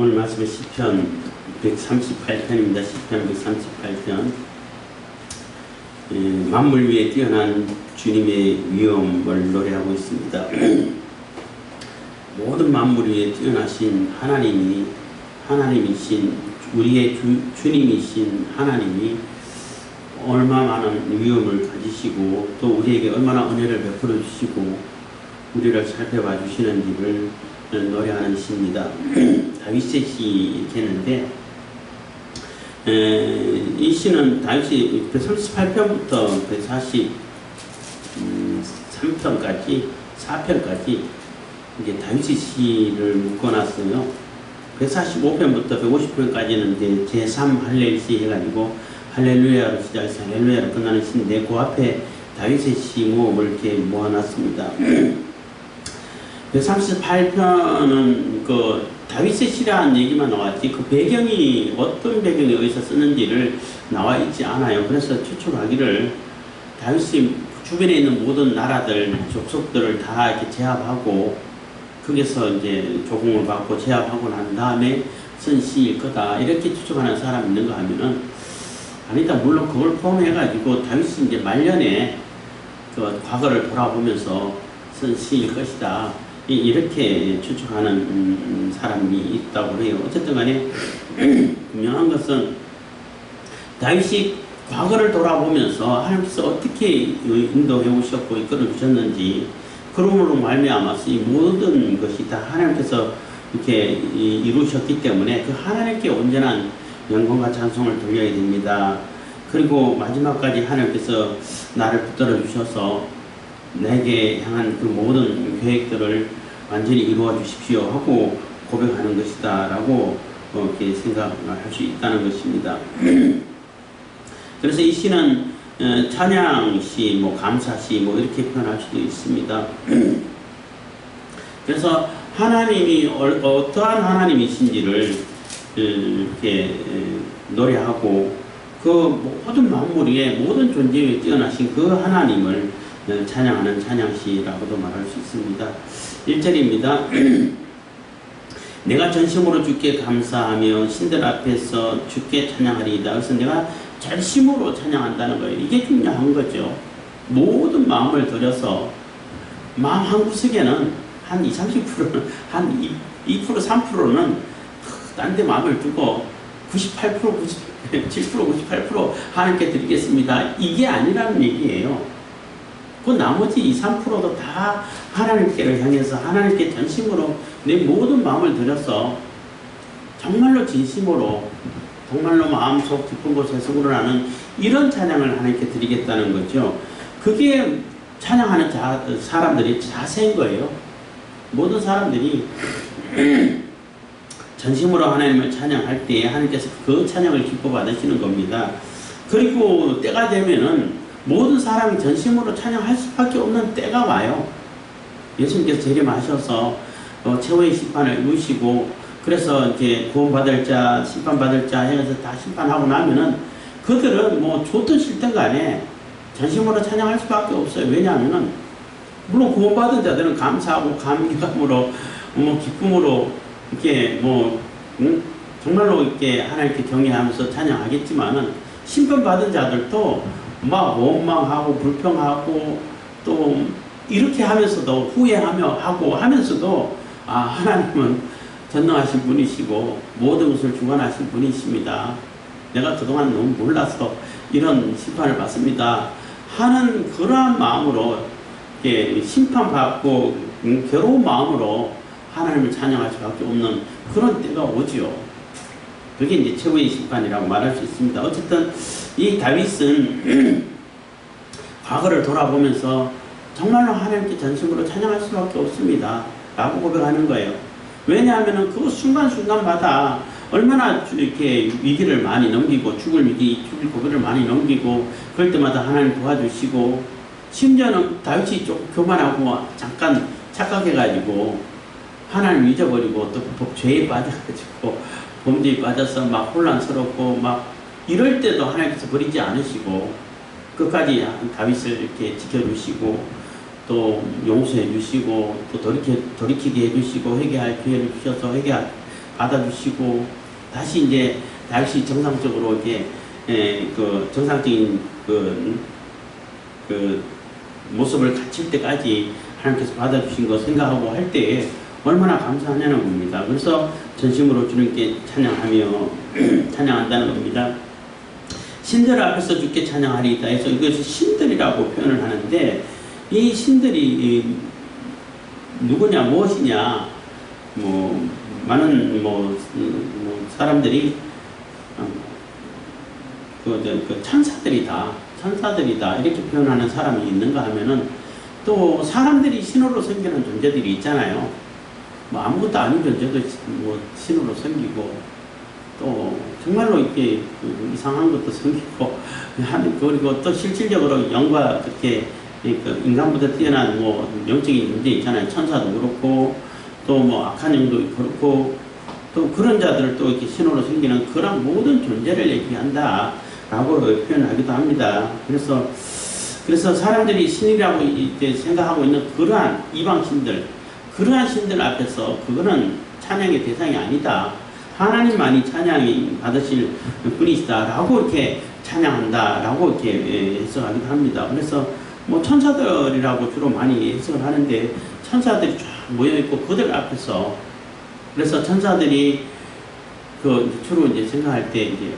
오늘 말씀은 시편 138편입니다. 시편 138편. 만물 위에 뛰어난 주님의 위엄을 노래하고 있습니다. 모든 만물 위에 뛰어나신 하나님이신 우리의 주님이신 하나님이 얼마나 많은 위엄을 가지시고 또 우리에게 얼마나 은혜를 베풀어 주시고 우리를 살펴봐 주시는지를 노래하는 시입니다. 다윗의 시겠는데 이 시는 다윗이 138편부터 143편까지 4편까지 이게 다윗의 시를 묶어놨어요. 145편부터 150편까지는 이제 제3 할렐 시 해가지고 할렐루야로 시작해서 할렐루야로 끝나는 시인데 그 앞에 다윗의 시 모음을 이렇게 모아놨습니다. 138편은 그 다윗의 시라는 얘기만 나왔지 그 배경이 어떤 배경에 의해서 쓰는지를 나와 있지 않아요. 그래서 추측하기를 다윗이 주변에 있는 모든 나라들, 족속들을 다 이렇게 제압하고 거기서 이제 조공을 받고 제압하고 난 다음에 쓴 시일 거다 이렇게 추측하는 사람이 있는가 하면은 아니다. 물론 그걸 포함해가지고 다윗이 이제 말년에 그 과거를 돌아보면서 쓴 시일 것이다. 이렇게 추측하는 사람이 있다고 해요. 어쨌든 간에 분명한 것은 다윗이 과거를 돌아보면서 하나님께서 어떻게 인도해 오셨고 이끌어 주셨는지 그러므로 말미암아서 이 모든 것이 다 하나님께서 이렇게 이루셨기 때문에 그 하나님께 온전한 영광과 찬송을 돌려야 됩니다. 그리고 마지막까지 하나님께서 나를 붙들어 주셔서 내게 향한 그 모든 계획들을 완전히 이루어 주십시오 하고 고백하는 것이다 라고 이렇게 생각할 수 있다는 것입니다. 그래서 이 시는 찬양시, 감사시 이렇게 표현할 수도 있습니다. 그래서 하나님이 어떠한 하나님이신지를 이렇게 노래하고 그 모든 만물 위에 모든 존재 위에 뛰어나신 그 하나님을 찬양하는 찬양시라고도 말할 수 있습니다. 1절입니다. 내가 전심으로 주께 감사하며 신들 앞에서 주께 찬양하리이다. 그래서 내가 전심으로 찬양한다는 거예요. 이게 중요한 거죠. 모든 마음을 들여서 마음 한구석에는 한 20, 30%는 한 2%, 3%는 딴 데 마음을 두고 98%, 97%, 98% 하나님께 드리겠습니다. 이게 아니라는 얘기예요. 그 나머지 2, 3%도 다 하나님께를 향해서 하나님께 전심으로 내 모든 마음을 들여서 정말로 진심으로 정말로 마음속 깊은 곳에서 우러나는 이런 찬양을 하나님께 드리겠다는 거죠. 그게 찬양하는 사람들이 자세인 거예요. 모든 사람들이 전심으로 하나님을 찬양할 때 하나님께서 그 찬양을 기뻐 받으시는 겁니다. 그리고 때가 되면은 모든 사람이 전심으로 찬양할 수밖에 없는 때가 와요. 예수님께서 재림하셔서 최후의 심판을 이루시고 그래서 이제 구원받을 자, 심판받을 자 해서 다 심판하고 나면은 그들은 좋든 싫든 간에 전심으로 찬양할 수밖에 없어요. 왜냐하면은 물론 구원받은 자들은 감사하고 감격함으로 기쁨으로 이렇게 정말로 이렇게 하나님께 경외하면서 찬양하겠지만은 심판받은 자들도 막 원망하고 불평하고 또 이렇게 하면서도 후회하며 하고 하면서도 하나님은 전능하신 분이시고 모든 것을 주관하신 분이십니다. 내가 그동안 너무 몰라서 이런 심판을 받습니다 하는 그러한 마음으로 심판받고 괴로운 마음으로 하나님을 찬양할 수밖에 없는 그런 때가 오지요. 그게 이제 최후의 심판이라고 말할 수 있습니다. 어쨌든 이 다윗은 과거를 돌아보면서 정말로 하나님께 전심으로 찬양할 수밖에 없습니다 라고 고백하는 거예요. 왜냐하면 그 순간순간마다 얼마나 이렇게 위기를 많이 넘기고 죽을 고비를 많이 넘기고 그럴 때마다 하나님 도와주시고 심지어는 다윗이 좀 교만하고 잠깐 착각해가지고 하나님 잊어버리고 또 죄에 빠져가지고 범죄에 빠져서 막 혼란스럽고 막 이럴 때도 하나님께서 버리지 않으시고 끝까지 다윗을 이렇게 지켜주시고 또 용서해 주시고 또 돌이키게 해주시고 회개할 기회를 주셔서 받아주시고 다시 이제 다윗이 정상적으로 이렇게 그 정상적인 그 모습을 갖출 때까지 하나님께서 받아주신 거 생각하고 할 때에 얼마나 감사하냐는 겁니다. 그래서 전심으로 주님께 찬양하며 찬양한다는 겁니다. 신들 앞에서 주께 찬양하리이다 해서 이것이 신들이라고 표현을 하는데, 이 신들이 누구냐 무엇이냐, 많은 사람들이 천사들이다 이렇게 표현하는 사람이 있는가 하면은, 또 사람들이 신으로 섬기는 존재들이 있잖아요. 아무것도 아닌 존재도 신으로 섬기고, 또 정말로 이렇게 이상한 것도 섬기고, 그리고 또 실질적으로 영과 그렇게 인간보다 뛰어난 영적인 문제 있잖아요. 천사도 그렇고, 또 악한 영도 그렇고, 또 그런 자들을 또 이렇게 신으로 섬기는 그런 모든 존재를 얘기한다 라고 표현하기도 합니다. 그래서 사람들이 신이라고 이제 생각하고 있는 그러한 이방 신들, 그러한 신들 앞에서 그거는 찬양의 대상이 아니다. 하나님만이 찬양이 받으실 분이시다라고 이렇게 찬양한다라고 이렇게 해석하기도 합니다. 그래서 천사들이라고 주로 많이 해석을 하는데, 천사들이 쫙 모여있고 그들 앞에서, 그래서 천사들이 주로 이제 생각할 때 이제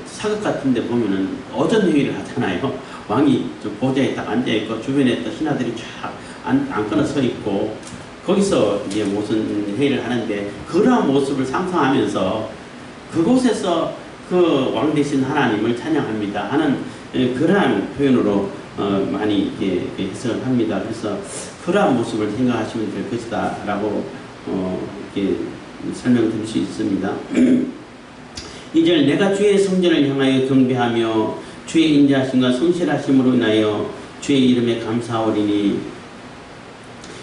사극 같은 데 보면은 어전회의를 하잖아요. 왕이 보좌에 딱 앉아있고 주변에 또 신하들이 쫙 앉거나 서 있고, 거기서 이제 무슨 회의를 하는데, 그러한 모습을 상상하면서 그곳에서 그 왕 대신 하나님을 찬양합니다 하는 그러한 표현으로 많이 이렇게 해석을 합니다. 그래서 그러한 모습을 생각하시면 될 것이다 라고 이렇게 설명드릴 수 있습니다. 2절, 내가 주의 성전을 향하여 경배하며 주의 인자하심과 성실하심으로 인하여 주의 이름에 감사하오리니,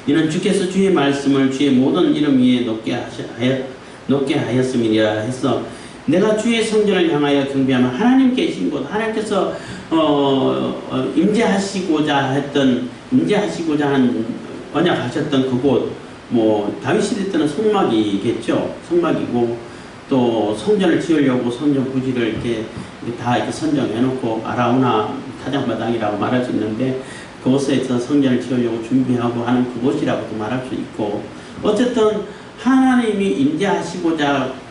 이는 주께서 주의 말씀을 주의 모든 이름 위에 높게 하였음이니라 해서, 내가 주의 성전을 향하여 경배하면 하나님 계신 곳, 하나님께서 임재하시고자 한 언약하셨던 그곳, 다윗 시대 때는 성막이겠죠. 성막이고, 또 성전을 지으려고 성전 부지를 이렇게 다 이렇게 선정해 놓고 아라우나 타작마당이라고 말할 수 있는데, 그곳에서 성전을 지으려고 준비하고 하는 그곳이라고도 말할 수 있고, 어쨌든 하나님이 임재하시겠다고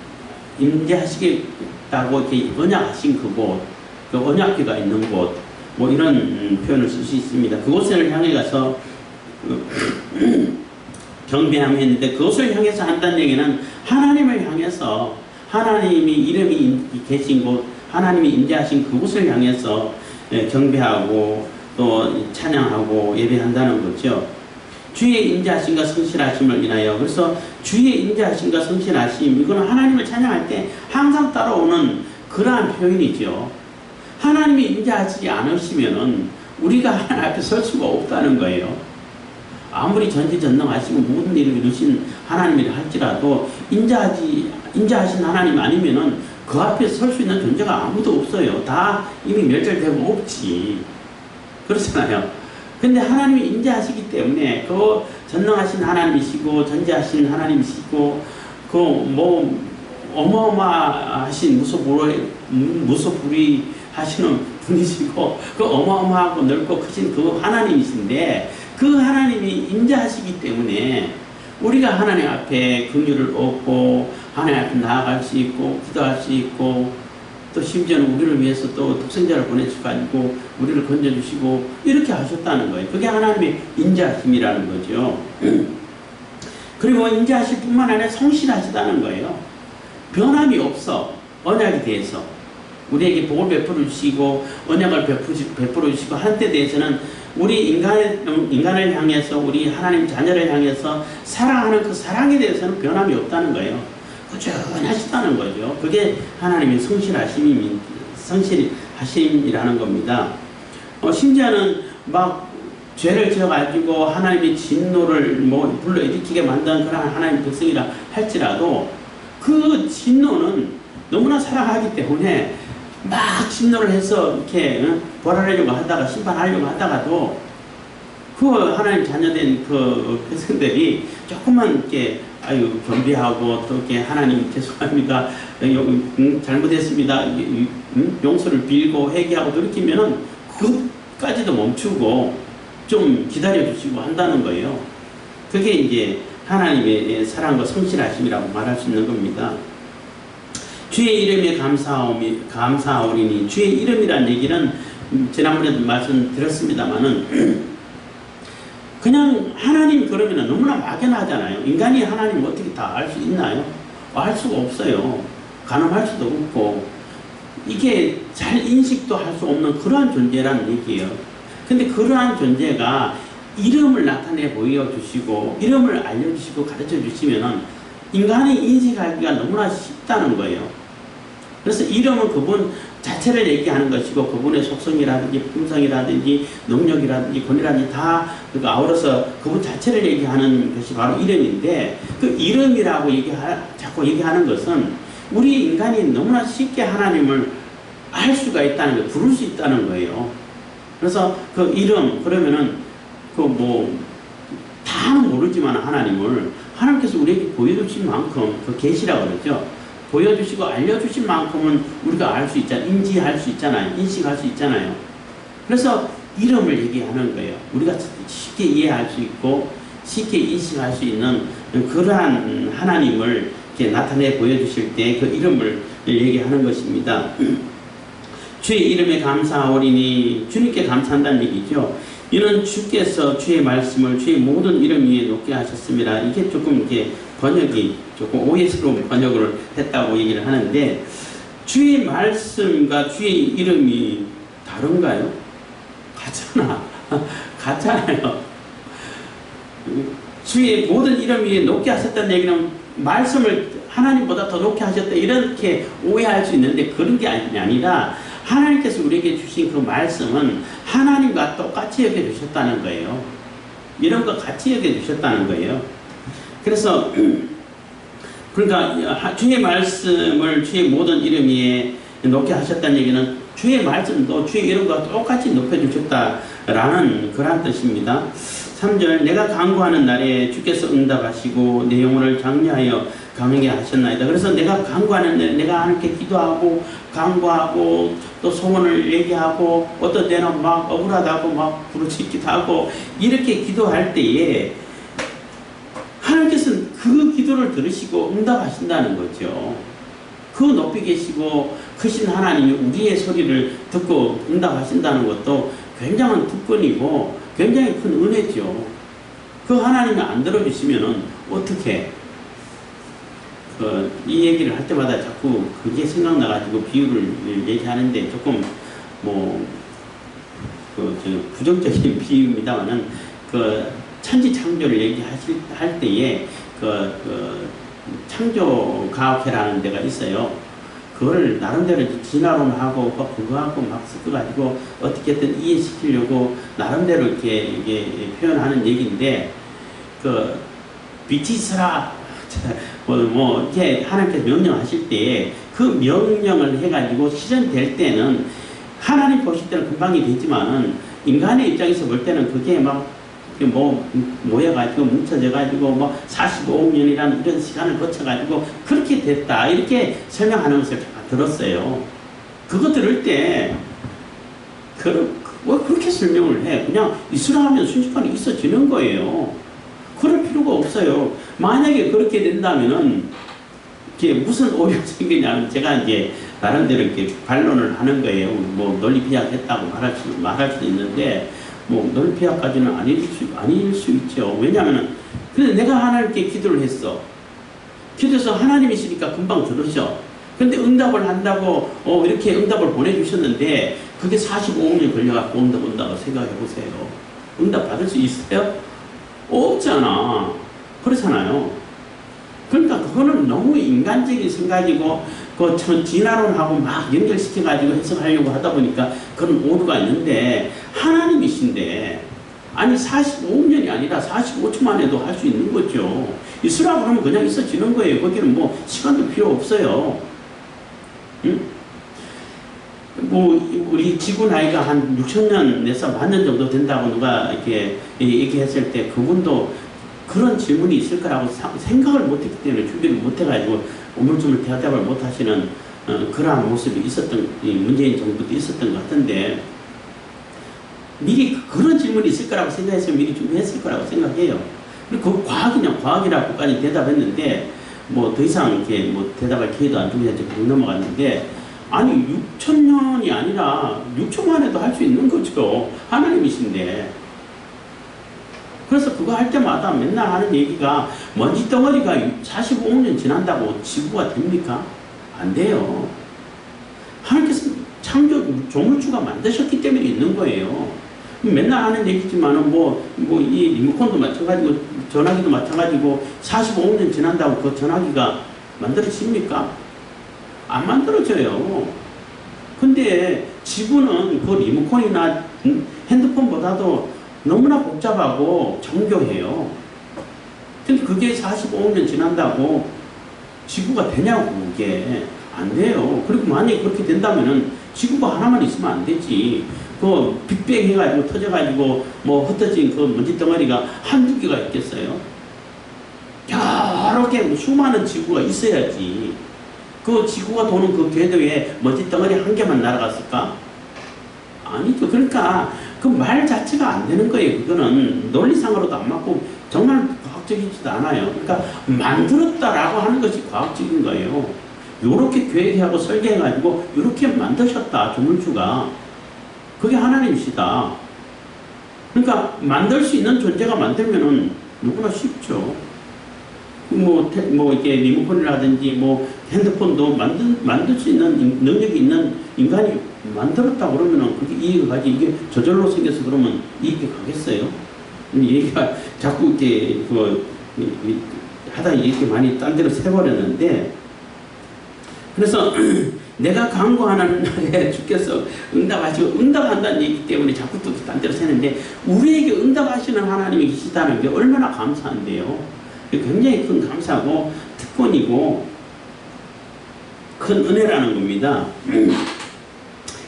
이렇게 언약하신 그곳, 그 언약궤가 있는 곳, 이런 표현을 쓸 수 있습니다. 그곳을 향해 가서 경배하며 했는데, 그것을 향해서 한다는 얘기는 하나님을 향해서, 하나님이 이름이 계신 곳, 하나님이 임재하신 그곳을 향해서 경배하고 또 찬양하고 예배한다는 거죠. 주의 임재하심과 성실하심을 인하여, 그래서 주의 임재하심과 성실하심, 이거는 하나님을 찬양할 때 항상 따라오는 그러한 표현이죠. 하나님이 임재하시지 않으시면은 우리가 하나님 앞에 설 수가 없다는 거예요. 아무리 전지전능하시고 모든 일을 이루신 하나님이라 할지라도 임재하신 하나님 아니면은 그 앞에 설 수 있는 존재가 아무도 없어요. 다 이미 멸절되고 없지. 그렇잖아요. 근데 하나님이 임재하시기 때문에 그 전능하신 하나님이시고 전지하신 하나님이시고 어마어마하신 무소불위 하시는 분이시고, 그 어마어마하고 넓고 크신 그 하나님이신데, 그 하나님이 임재하시기 때문에 우리가 하나님 앞에 긍휼을 얻고 하나님 앞에 나아갈 수 있고 기도할 수 있고, 또 심지어는 우리를 위해서 또 독생자를 보내주시고 우리를 건져주시고 이렇게 하셨다는 거예요. 그게 하나님의 임재하심이라는 거죠. 그리고 임재하실 뿐만 아니라 성실하시다는 거예요. 변함이 없어. 언약에 대해서 우리에게 복을 베풀어 주시고 언약을 베풀어 주시고 하는 데 대해서는 우리 인간을 향해서, 우리 하나님 자녀를 향해서 사랑하는 그 사랑에 대해서는 변함이 없다는 거예요. 꾸준하시다는 거죠. 그게 하나님의 성실하심이라는 겁니다. 심지어는 막 죄를 지어가지고 하나님의 진노를 불러일으키게 만든 그런 하나님의 백성이라 할지라도, 그 진노는 너무나 사랑하기 때문에 막 진노를 해서 이렇게 벌하려고 하다가 심판하려고 하다가도 그 하나님 자녀된 그 백성들이 조금만 이렇게 아유 겸비하고 또 이렇게 하나님 죄송합니다, 잘못했습니다, 용서를 빌고 회개하고 돌이키면은 그것까지도 멈추고 좀 기다려 주시고 한다는 거예요. 그게 이제 하나님의 사랑과 성실하심이라고 말할 수 있는 겁니다. 주의 이름에 감사하오리니, 주의 이름이란 얘기는 지난번에도 말씀드렸습니다만은 그냥 하나님 그러면 너무나 막연하잖아요. 인간이 하나님 어떻게 다 알 수 있나요? 알 수가 없어요. 가늠할 수도 없고, 이게 잘 인식도 할 수 없는 그러한 존재라는 얘기예요. 근데 그러한 존재가 이름을 나타내 보여주시고 이름을 알려주시고 가르쳐주시면은 인간이 인식하기가 너무나 쉽다는 거예요. 그래서 이름은 그분 자체를 얘기하는 것이고, 그분의 속성이라든지 품성이라든지 능력이라든지 권위라든지 다 아우러서 그분 자체를 얘기하는 것이 바로 이름인데, 그 이름이라고 자꾸 얘기하는 것은 우리 인간이 너무나 쉽게 하나님을 알 수가 있다는 거예요. 부를 수 있다는 거예요. 그래서 그 이름, 그러면은 다는 모르지만 하나님께서 우리에게 보여주신 만큼, 그 계시라고 그러죠. 보여주시고 알려주신 만큼은 우리가 알 수 있잖아요. 인지할 수 있잖아요. 인식할 수 있잖아요. 그래서 이름을 얘기하는 거예요. 우리가 쉽게 이해할 수 있고 쉽게 인식할 수 있는 그러한 하나님을 이렇게 나타내 보여주실 때 그 이름을 얘기하는 것입니다. 주의 이름에 감사하오리니, 주님께 감사한다는 얘기죠. 이는 주께서 주의 말씀을 주의 모든 이름 위에 놓게 하셨습니다. 이게 조금 이렇게 번역이 조금 오해스러운 번역을 했다고 얘기를 하는데, 주의 말씀과 주의 이름이 다른가요? 같잖아요. 주의 모든 이름 위에 놓게 하셨다는 얘기는 말씀을 하나님보다 더 높게 하셨다, 이렇게 오해할 수 있는데, 그런 게 아니라 하나님께서 우리에게 주신 그 말씀은 하나님과 똑같이 여겨주셨다는 거예요. 이름과 같이 여겨주셨다는 거예요. 그래서 그러니까 주의 말씀을 주의 모든 이름 위에 높게 하셨다는 얘기는 주의 말씀도 주의 이름과 똑같이 높여주셨다라는 그런 뜻입니다. 3절, 내가 간구하는 날에 주께서 응답하시고 내 영혼을 장려하여 감하게 하셨나이다. 그래서 내가 간구하는 날에 내가 하나님께 기도하고 간구하고 또 소원을 얘기하고 어떤 때는 막 억울하다고 막 부르짖기도 하고 이렇게 기도할 때에 하나님께서는 그 기도를 들으시고 응답하신다는 거죠. 그 높이 계시고 크신 하나님이 우리의 소리를 듣고 응답하신다는 것도 굉장한 특권이고 굉장히 큰 은혜죠. 그 하나님이 안 들어주시면은 어떻게? 이 얘기를 할 때마다 자꾸 그게 생각나가지고 비유를 얘기하는데 조금 부정적인 비유입니다만은 천지 창조를 얘기할 때에 창조과학회라는 데가 있어요. 그걸 나름대로 진화론하고 그거하고 막 섞어가지고 어떻게든 이해시키려고 나름대로 이게 표현하는 얘기인데, 빛이 있어라 이렇게 하나님께서 명령하실 때 그 명령을 해가지고 실현될 때는 하나님 보실 때는 금방이 되지만은 인간의 입장에서 볼 때는 그게 막 모여가지고 뭉쳐져가지고 45억 년이라는 이런 시간을 거쳐가지고 그렇게 됐다, 이렇게 설명하는 것을 들었어요. 그거 들을 때 왜 그렇게 설명을 해? 그냥 있으라면 순식간에 있어지는 거예요. 그럴 필요가 없어요. 만약에 그렇게 된다면은 이게 무슨 오류가 생기냐면, 제가 이제 나름대로 이렇게 반론을 하는 거예요. 논리 비약했다고 말할 수도 있는데, 논리 비약까지는 아닐 수 있죠. 왜냐하면은, 근데 내가 하나님께 기도를 했어. 기도해서 하나님이시니까 금방 들으셔. 근데 응답을 한다고, 이렇게 응답을 보내주셨는데, 그게 45억 년 걸려갖고 온다고 생각해 보세요. 응답 받을 수 있어요? 없잖아. 그렇잖아요. 그러니까 그거는 너무 인간적인 생각이고, 진화론하고 막 연결시켜가지고 해석하려고 하다 보니까 그런 오류가 있는데, 하나님이신데, 아니 45억 년이 아니라 45초만 해도 할 수 있는 거죠. 있으라고 하면 그냥 있어지는 거예요. 거기는 시간도 필요 없어요. 응? 우리 지구 나이가 한 6,000년에서 10,000년 정도 된다고 누가 이렇게 얘기했을 때, 그분도 그런 질문이 있을 거라고 생각을 못했기 때문에 준비를 못해가지고 우물쭈물 대답을 못하시는 그러한 모습이 있었던, 문재인 정부도 있었던 것 같은데, 미리 그런 질문이 있을 거라고 생각해서 미리 준비했을 거라고 생각해요. 그리고 그 과학이냐 과학이라고까지 대답했는데 뭐 더 이상 이렇게 뭐 대답할 기회도 안 주고 이제 그냥 넘어갔는데, 아니 6천년이 아니라 6초만 해도 할 수 있는 거죠. 하나님이신데. 그래서 그거 할 때마다 맨날 하는 얘기가 먼지 덩어리가 45년 지난다고 지구가 됩니까? 안 돼요. 하나님께서 창조 조물주가 만드셨기 때문에 있는 거예요. 맨날 하는 얘기지만은 이 리모컨도 마찬가지고 전화기도 마찬가지고 45년 지난다고 그 전화기가 만들어집니까? 안 만들어져요. 근데 지구는 그 리모컨이나 핸드폰보다도 너무나 복잡하고 정교해요. 근데 그게 45년 지난다고 지구가 되냐고. 그게 안 돼요. 그리고 만약에 그렇게 된다면은 지구가 하나만 있으면 안 되지. 그 빅뱅 해가지고 터져가지고 뭐 흩어진 그 먼지 덩어리가 한두 개가 있겠어요? 여러 개 수많은 지구가 있어야지. 그 지구가 도는 그 궤도에 먼지 덩어리 한 개만 날아갔을까? 아니죠. 그러니까 그 말 자체가 안 되는 거예요. 그거는 논리상으로도 안 맞고 정말 과학적이지도 않아요. 그러니까 만들었다라고 하는 것이 과학적인 거예요. 요렇게 계획하고 설계해가지고 요렇게 만드셨다, 조물주가. 그게 하나님이시다. 그러니까 만들 수 있는 존재가 만들면은 누구나 쉽죠. 이게 리모컨이라든지 핸드폰도 만들 수 있는 능력이 있는 인간이 만들었다 그러면은 그게 이익을 가지. 이게 저절로 생겨서 그러면 이익이 가겠어요? 얘기가 자꾸 이렇게 하다 이렇게 많이 딴 데로 새버렸는데, 그래서 내가 강구하는 날에 주께서 응답하시고 응답한다는 얘기 때문에 자꾸 또 딴 데로 새는데, 우리에게 응답하시는 하나님이 계시다는 게 얼마나 감사한데요. 굉장히 큰 감사고 특권이고 큰 은혜라는 겁니다.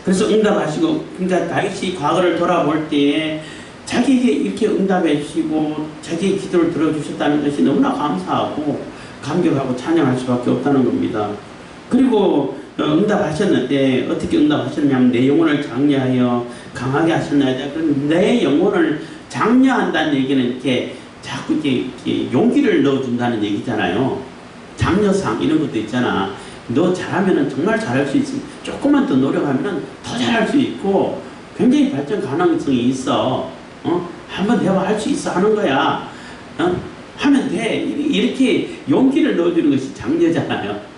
그래서 응답하시고, 그러니까 다윗이 과거를 돌아볼 때에 자기에게 이렇게 응답해 주시고 자기의 기도를 들어주셨다는 것이 너무나 감사하고 감격하고 찬양할 수밖에 없다는 겁니다. 그리고 응답하셨는데 어떻게 응답하셨냐면 내 영혼을 장려하여 강하게 하셨나이다. 그럼 내 영혼을 장려한다는 얘기는 이렇게 자꾸 이렇게 용기를 넣어준다는 얘기잖아요. 장려상 이런 것도 있잖아. 너 잘하면은 정말 잘할 수 있어. 조금만 더 노력하면은 더 잘할 수 있고 굉장히 발전 가능성이 있어. 한번 해봐 할 수 있어 하는 거야. 하면 돼. 이렇게 용기를 넣어주는 것이 장려잖아요.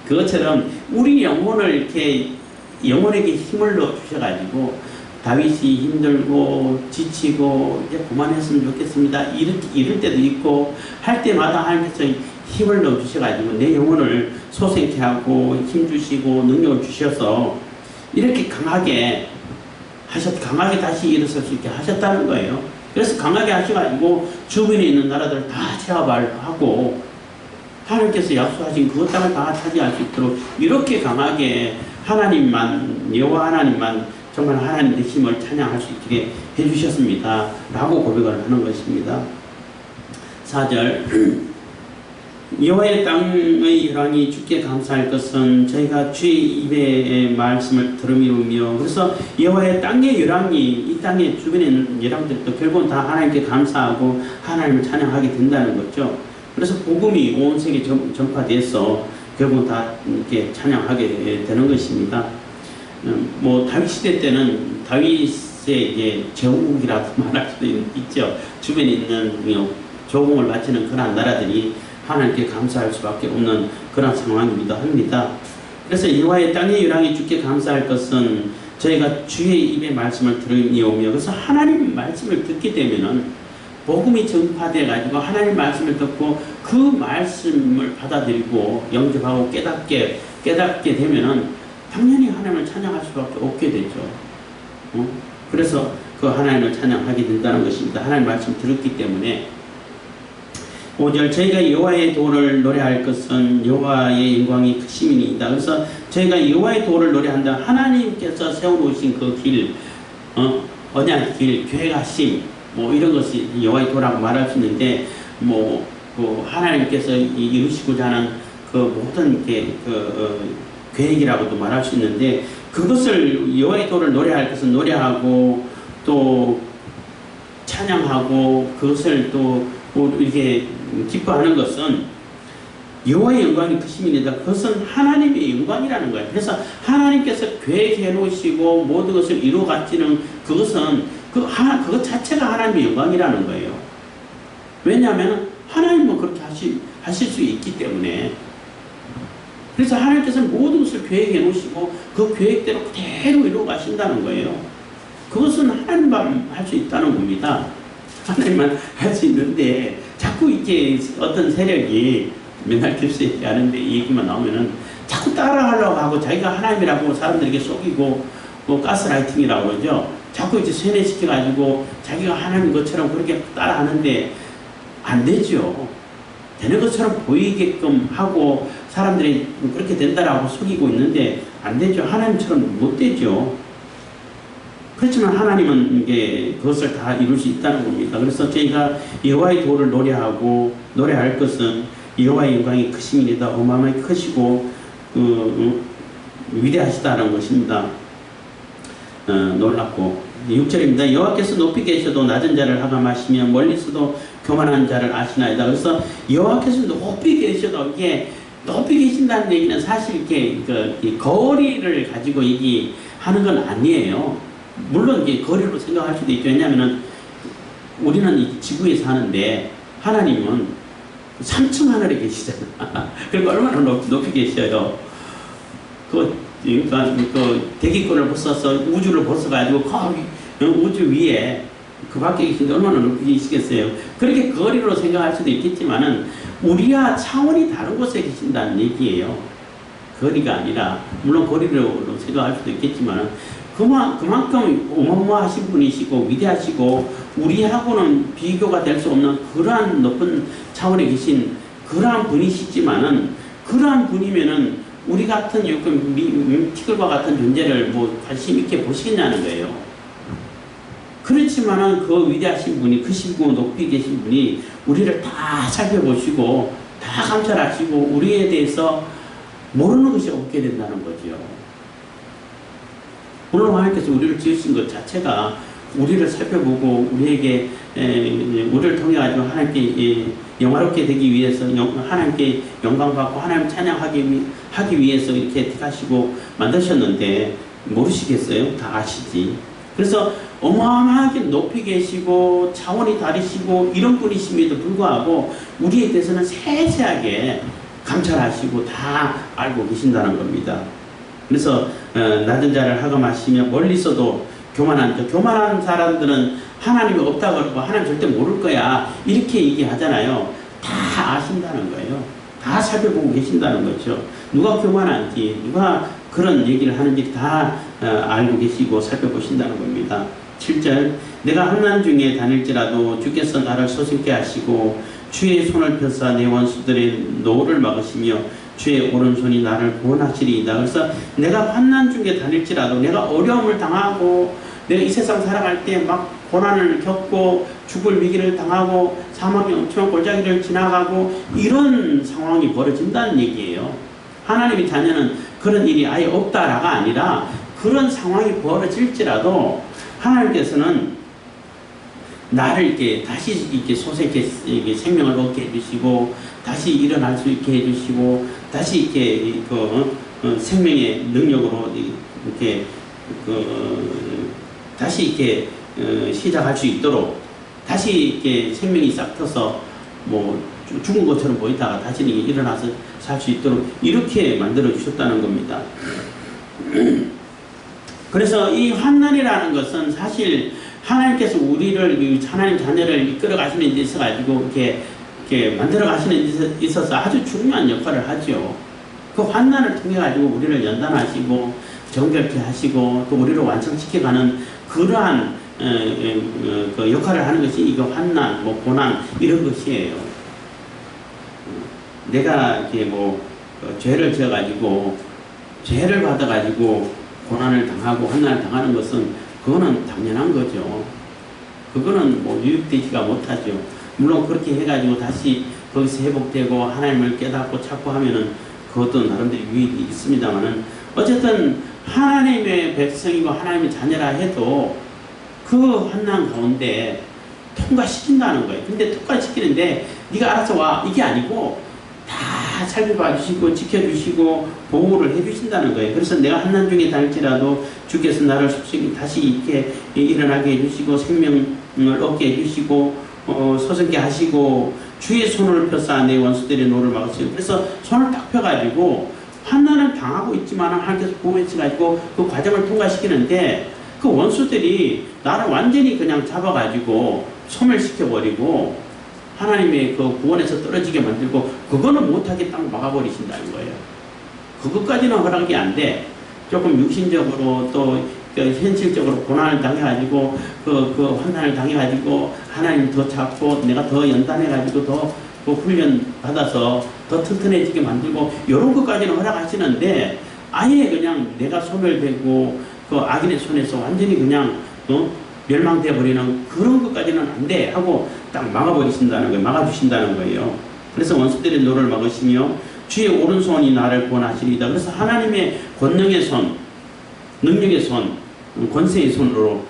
그것처럼 우리 영혼을 이렇게 영혼에게 힘을 넣어 주셔가지고 다윗이 힘들고 지치고 이제 그만했으면 좋겠습니다. 이럴 때도 있고 할 때마다 하나님께서 힘을 넣어 주셔가지고 내 영혼을 소생케 하고 힘 주시고 능력을 주셔서 이렇게 강하게 다시 일어설 수 있게 하셨다는 거예요. 그래서 강하게 하셔가지고 주변에 있는 나라들을 다 제압하고 하나님께서 약속하신 그 땅을 다 차지할 수 있도록 이렇게 강하게 하나님만, 여호와 하나님만 정말 하나님 되심을 찬양할 수 있게 해주셨습니다. 라고 고백을 하는 것입니다. 4절 여호와의 땅의 열왕이 주께 감사할 것은 저희가 주의 입의 말씀을 들음이오며, 그래서 여호와의 땅의 열왕이 이 땅의 주변에 있는 열왕들도 결국은 다 하나님께 감사하고 하나님을 찬양하게 된다는 거죠. 그래서 복음이 온 세계에 전파돼서 결국은 다 이렇게 찬양하게 되는 것입니다. 다윗 시대 때는 다윗의 이제 제후국이라고 말할 수도 있죠. 주변에 있는 조공을 바치는 그런 나라들이 하나님께 감사할 수밖에 없는 그런 상황이기도 합니다. 그래서 여호와의 땅의 열왕이 주께 감사할 것은 저희가 주의 입의 말씀을 들으니오며, 그래서 하나님 말씀을 듣게 되면은 복음이 전파돼 가지고 하나님 말씀을 듣고 그 말씀을 받아들이고 영접하고 깨닫게 되면은 당연히 하나님을 찬양할 수밖에 없게 되죠. 그래서 그 하나님을 찬양하게 된다는 것입니다. 하나님 말씀 들었기 때문에. 5절 저희가 여호와의 도를 노래할 것은 여호와의 영광이 크심이니이다. 그래서 저희가 여호와의 도를 노래한다. 하나님께서 세워놓으신 그 길, 언약 길, 계획하심 이런 것이 여호와의 도라고 말할 수 있는데, 그 하나님께서 이루시고자 하는 그 모든 계획이라고도 말할 수 있는데, 그것을 여호와의 도를 노래할 것은 노래하고 또 찬양하고 그것을 또 이렇게 기뻐하는 것은 여호와의 영광이 크심이니라. 그것은 하나님의 영광이라는 거예요. 그래서 하나님께서 계획해 놓으시고 모든 것을 이루어 가지는 그것은 그것 자체가 하나님의 영광이라는 거예요. 왜냐하면 하나님은 그렇게 하실 수 있기 때문에. 그래서 하나님께서는 모든 것을 계획해 놓으시고 그 계획대로 그대로 이루어 가신다는 거예요. 그것은 하나님만 할 수 있다는 겁니다. 하나님만 할 수 있는데 자꾸 이렇게 어떤 세력이 맨날 교수 얘기하는데 이 얘기만 나오면은 자꾸 따라하려고 하고 자기가 하나님이라고 사람들에게 속이고 가스라이팅이라고 그러죠. 자꾸 이제 세뇌시켜가지고 자기가 하나님인 것처럼 그렇게 따라하는데 안 되죠. 되는 것처럼 보이게끔 하고 사람들이 그렇게 된다라고 속이고 있는데 안 되죠. 하나님처럼 못 되죠. 그렇지만 하나님은 이게 그것을 다 이룰 수 있다는 겁니다. 그래서 저희가 여호와의 도를 노래할 것은 여호와의 영광이 크심이니이다. 어마어마하게 크시고 위대하시다는 것입니다. 놀랍고 6절입니다. 여호와께서 높이 계셔도 낮은 자를 하감하시며 멀리서도 교만한 자를 아시나이다. 그래서 여호와께서 높이 계셔도 이게 높이 계신다는 얘기는 사실 이렇게 거리를 가지고 얘기하는 건 아니에요. 물론 이게 거리로 생각할 수도 있죠. 왜냐하면 우리는 이 지구에 사는데 하나님은 3층 하늘에 계시잖아. 그러니까 얼마나 높이 계셔요. 그러니까 대기권을 벗어서 우주를 벗어가지고 거기 우주 위에 그 밖에 계신데 얼마나 높이 계시겠어요. 그렇게 거리로 생각할 수도 있겠지만은 우리와 차원이 다른 곳에 계신다는 얘기예요. 거리가 아니라 물론 거리로 생각할 수도 있겠지만은 그만큼 어마어마하신 분이시고 위대하시고 우리하고는 비교가 될 수 없는 그러한 높은 차원에 계신 그러한 분이시지만은 그러한 분이면은 우리 같은 티끌과 같은 존재를 관심 있게 보시겠냐는 거예요. 그렇지만은 그 위대하신 분이 크시고 높이 계신 분이 우리를 다 살펴보시고 다 감찰하시고 우리에 대해서 모르는 것이 없게 된다는 거죠. 물론 하나님께서 우리를 지으신 것 자체가 우리를 살펴보고 우리에게 우리를 통해 가지고 하나님께 영화롭게 되기 위해서 하나님께 영광받고 하나님 찬양하기 위해서 이렇게 택하시고 만드셨는데 모르시겠어요? 다 아시지. 그래서 어마어마하게 높이 계시고 차원이 다르시고 이런 분이심에도 불구하고 우리에 대해서는 세세하게 감찰하시고 다 알고 계신다는 겁니다. 그래서 낮은 자를 하감하시며 멀리서도 교만한 사람들은 하나님이 없다고 그러고 하나님 절대 모를 거야 이렇게 얘기하잖아요. 다 아신다는 거예요. 다 살펴보고 계신다는 거죠. 누가 교만한지 누가 그런 얘기를 하는지 다 알고 계시고 살펴보신다는 겁니다. 7절 내가 환난 중에 다닐지라도 주께서 나를 소생케 하시고 주의 손을 펴사 내 원수들의 노를 막으시며 주의 오른손이 나를 구원하시리이다. 그래서 내가 환난 중에 다닐지라도 내가 어려움을 당하고 내가 이 세상 살아갈 때 막 고난을 겪고 죽을 위기를 당하고 사망의 엄청난 골짜기를 지나가고 이런 상황이 벌어진다는 얘기예요. 하나님의 자녀는 그런 일이 아예 없다라가 아니라 그런 상황이 벌어질지라도 하나님께서는 나를 이렇게 다시 이렇게 소생케 생명을 얻게 해주시고 다시 일어날 수 있게 해주시고 다시 이렇게 생명의 능력으로 이렇게 다시 이렇게 시작할 수 있도록 다시 이렇게 생명이 싹 터서 죽은 것처럼 보이다가 다시 일어나서 살 수 있도록 이렇게 만들어 주셨다는 겁니다. 그래서 이 환난이라는 것은 사실 하나님께서 우리를 하나님 자녀를 이끌어 가시는 데 있어 가지고 이렇게 만들어 가시는 데 있어서 아주 중요한 역할을 하죠. 그 환난을 통해 가지고 우리를 연단하시고 정결케 하시고 또 우리를 완성시켜가는 그러한 그 역할을 하는 것이 이거 환난, 고난 이런 것이에요. 내가 이렇게 죄를 지어가지고 죄를 받아가지고 고난을 당하고 환난을 당하는 것은 그거는 당연한 거죠. 그거는 유익되지가 못하죠. 물론 그렇게 해가지고 다시 거기서 회복되고 하나님을 깨닫고 찾고 하면은 그것도 나름대로 유익이 있습니다만은 어쨌든 하나님의 백성이고 하나님의 자녀라 해도 그 환난 가운데 통과시킨다는 거예요. 근데 통과시키는데 네가 알아서 와 이게 아니고 다 살펴봐 주시고 지켜주시고 보호를 해주신다는 거예요. 그래서 내가 환난 중에 다닐지라도 주께서 나를 속히 다시 있게 일어나게 해주시고 생명을 얻게 해주시고 서성게 하시고 주의 손을 펴사 내 원수들의 노를 막으시고 그래서 손을 딱 펴가지고 환난을 당하고 있지만 하나님께서 보호해가지고 그 과정을 통과시키는데 그 원수들이 나를 완전히 그냥 잡아가지고 소멸시켜버리고 하나님의 그 구원에서 떨어지게 만들고 그거는 못하게 딱 막아버리신다는 거예요. 그것까지는 허락이 안 돼. 조금 육신적으로 또 현실적으로 고난을 당해가지고 그 환난을 당해가지고 하나님 더 찾고 내가 더 연단해가지고 더 훈련 받아서 더 튼튼해지게 만들고 이런 것까지는 허락하시는데 아예 그냥 내가 소멸되고 그 악인의 손에서 완전히 그냥 멸망되어 버리는 그런 것까지는 안 돼 하고 딱 막아버리신다는 거예요. 막아주신다는 거예요. 그래서 원수들의 노를 막으시며 주의 오른손이 나를 구원하시리이다. 그래서 하나님의 권능의 손, 능력의 손, 권세의 손으로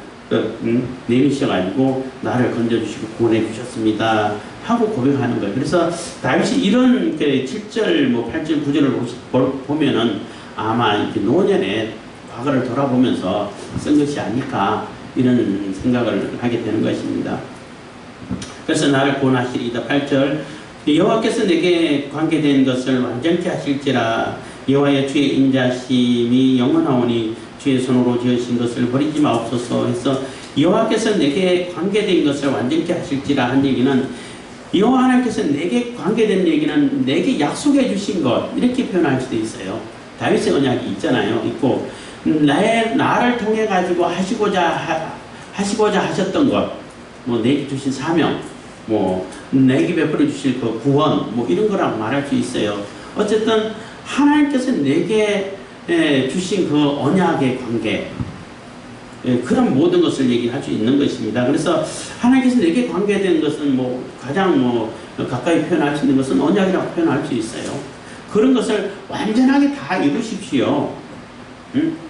내미셔가지고 나를 건져주시고 구원해 주셨습니다 하고 고백하는 거예요. 그래서 다윗이 이런 7절, 8절, 9절을 보면은 아마 이렇게 노년에 과거를 돌아보면서 쓴 것이 아닐까 이런 생각을 하게 되는 것입니다. 그래서 나를 구원하시리이다. 8절 여호와께서 내게 관계된 것을 완전케 하실지라 여호와의 주의 인자심이 영원하오니 주의 손으로 지으신 것을 버리지 마옵소서 해서 여호와께서 내게 관계된 것을 완전케 하실지라 한 얘기는 여호와 하나님께서 내게 관계된 얘기는 내게 약속해 주신 것 이렇게 표현할 수도 있어요. 다윗의 언약이 있잖아요. 있고 나를 통해 가지고 하시고자 하셨던 것, 내게 주신 사명, 내게 베풀어 주실 그 구원, 이런 거라고 말할 수 있어요. 어쨌든 하나님께서 내게 주신 그 언약의 관계, 그런 모든 것을 얘기할 수 있는 것입니다. 그래서 하나님께서 내게 관계된 것은 가장 가까이 표현할 수 있는 것은 언약이라고 표현할 수 있어요. 그런 것을 완전하게 다 이루십시오.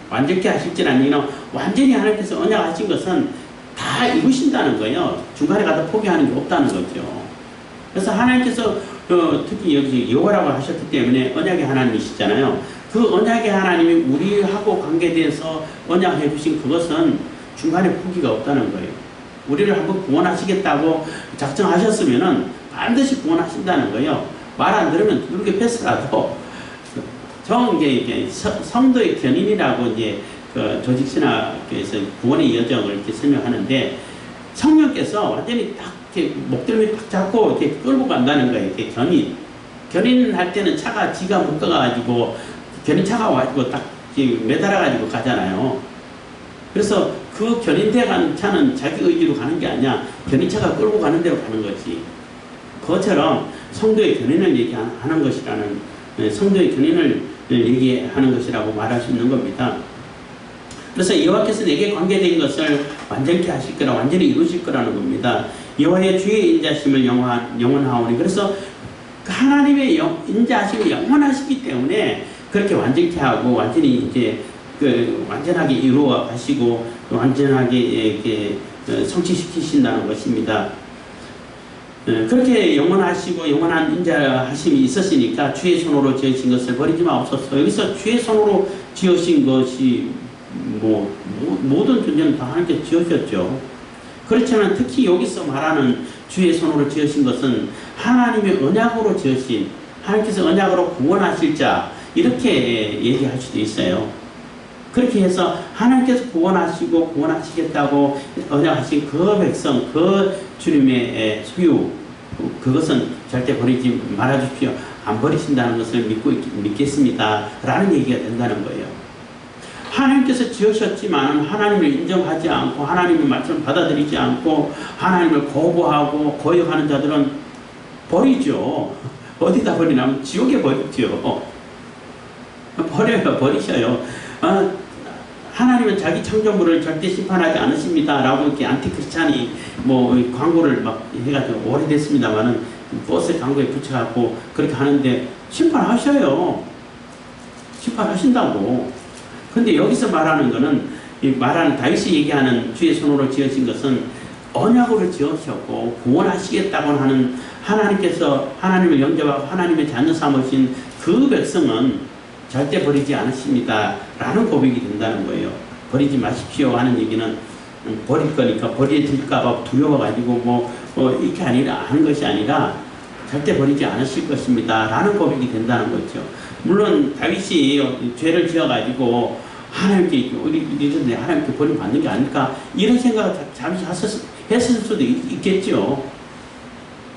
완전케 하실지는 아니라 완전히 하나님께서 언약하신 것은 다 이루신다는 거예요. 중간에 가다 포기하는 게 없다는 거죠. 그래서 하나님께서 특히 여기 여호와라고 하셨기 때문에 언약의 하나님이시잖아요. 그 언약의 하나님이 우리하고 관계돼서 언약해 주신 그것은 중간에 포기가 없다는 거예요. 우리를 한번 구원하시겠다고 작정하셨으면은 반드시 구원하신다는 거예요. 말 안 들으면 두들겨 패스라도 이게 성도의 견인이라고 이제 그 조직신학교에서 구원의 여정을 이렇게 설명하는데 성령께서 완전히 딱 이렇게 목덜미 딱 잡고 이렇게 끌고 간다는 거예요. 이렇게 견인할 때는 차가 지가 묶어가지고 견인차가 와가지고 딱 매달아가지고 가잖아요. 그래서 그 견인대 간 차는 자기 의지로 가는 게 아니야. 견인차가 끌고 가는 대로 가는 거지. 그것처럼 성도의 견인을 얘기하는 것이라는 성도의 견인을 얘기하는 것이라고 말할 수 있는 겁니다. 그래서 여호와께서 내게 관계된 것을 완전케 하실 거라 완전히 이루실 거라는 겁니다. 여호와의 주의 인자심을 영원하오니 그래서 하나님의 인자심이 영원하시기 때문에 그렇게 완전케 하고 완전히 이제 완전하게 이루어 가시고 완전하게 이렇게 성취시키신다는 것입니다. 그렇게 영원하시고 영원한 인자하심이 있었으니까 주의 손으로 지으신 것을 버리지 마옵소서. 여기서 주의 손으로 지으신 것이 모든 존재는 다 하나님께서 지으셨죠. 그렇지만 특히 여기서 말하는 주의 손으로 지으신 것은 하나님의 언약으로 지으신 하나님께서 언약으로 구원하실 자 이렇게 얘기할 수도 있어요. 그렇게 해서 하나님께서 구원하시고 구원하시겠다고 언약하신 그 백성, 그 주님의 소유, 그것은 절대 버리지 말아주십시오. 안 버리신다는 것을 믿겠습니다. 라는 얘기가 된다는 거예요. 하나님께서 지으셨지만 하나님을 인정하지 않고 하나님의 말씀을 받아들이지 않고 하나님을 거부하고 거역하는 자들은 버리죠. 어디다 버리냐면 지옥에 버리죠. 버리셔요. 하나님은 자기 창조물을 절대 심판하지 않으십니다. 라고 이렇게 안티크리스찬이 뭐 광고를 막 해가지고 오래됐습니다만은 버스 광고에 붙여갖고 그렇게 하는데 심판하셔요. 심판하신다고. 근데 여기서 말하는 거는 말하는 다윗이 얘기하는 주의 손으로 지으신 것은 언약으로 지으셨고 구원하시겠다고 하는 하나님께서 하나님을 영접하고 하나님의 자녀 삼으신 그 백성은 절대 버리지 않으십니다. 라는 고백이 된다는 거예요. 버리지 마십시오 하는 얘기는 버릴 거니까 버려질까봐 두려워가지고 이렇게 아니라 하는 것이 아니라 절대 버리지 않으실 것입니다. 라는 고백이 된다는 거죠. 물론 다윗이 죄를 지어가지고 하나님께 우리 하나님께 버림 받는 게 아닐까 이런 생각을 잠시 했을 수도 있겠죠.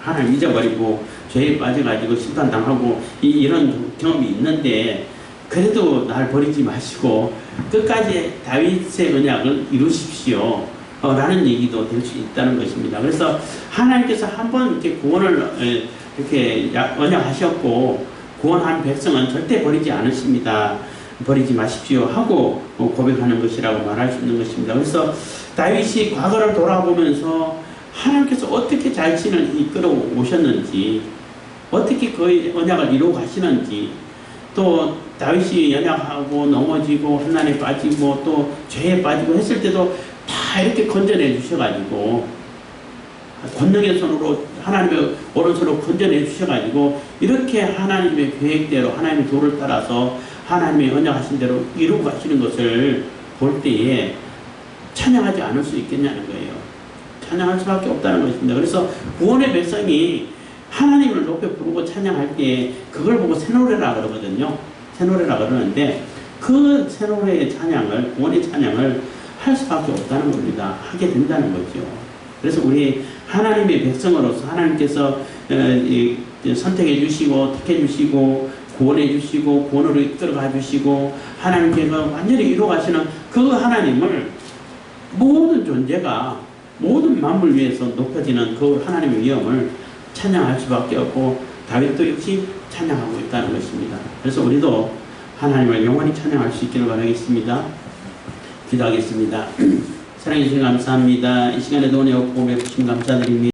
하나님 잊어버리고 죄에 빠져가지고 심판당하고 이런 경험이 있는데 그래도 날 버리지 마시고 끝까지 다윗의 언약을 이루십시오. 라는 얘기도 될 수 있다는 것입니다. 그래서 하나님께서 한번 이렇게 구원을 이렇게 언약하셨고 구원한 백성은 절대 버리지 않으십니다. 버리지 마십시오 하고 고백하는 것이라고 말할 수 있는 것입니다. 그래서 다윗이 과거를 돌아보면서 하나님께서 어떻게 자신을 이끌어 오셨는지 어떻게 그 언약을 이루어 가시는지 또 다윗이 연약하고 넘어지고 혼란에 빠지고 또 죄에 빠지고 했을 때도 다 이렇게 건져내 주셔가지고 권능의 손으로 하나님의 오른손으로 건져내 주셔가지고 이렇게 하나님의 계획대로 하나님의 도를 따라서 하나님의 언약하신 대로 이루고 가시는 것을 볼 때에 찬양하지 않을 수 있겠냐는 거예요. 찬양할 수밖에 없다는 것입니다. 그래서 구원의 백성이 하나님을 높여 부르고 찬양할 때 그걸 보고 새노래라 그러거든요. 새노래라 그러는데 그 새노래의 찬양을 구원의 찬양을 할 수밖에 없다는 겁니다. 하게 된다는 거죠. 그래서 우리 하나님의 백성으로서 하나님께서 선택해 주시고 택해 주시고 구원해 주시고 구원으로 이끌어가 주시고 하나님께서 완전히 이루어 가시는 그 하나님을 모든 존재가 모든 만물 위에서 높여지는 그 하나님의 위엄을 찬양할 수밖에 없고 다윗도 역시 찬양하고 있다는 것입니다. 그래서 우리도 하나님을 영원히 찬양할 수 있기를 바라겠습니다. 기도하겠습니다. 사랑해 주셔서 감사합니다. 이 시간에도 은혜 없고 베푸심 감사드립니다.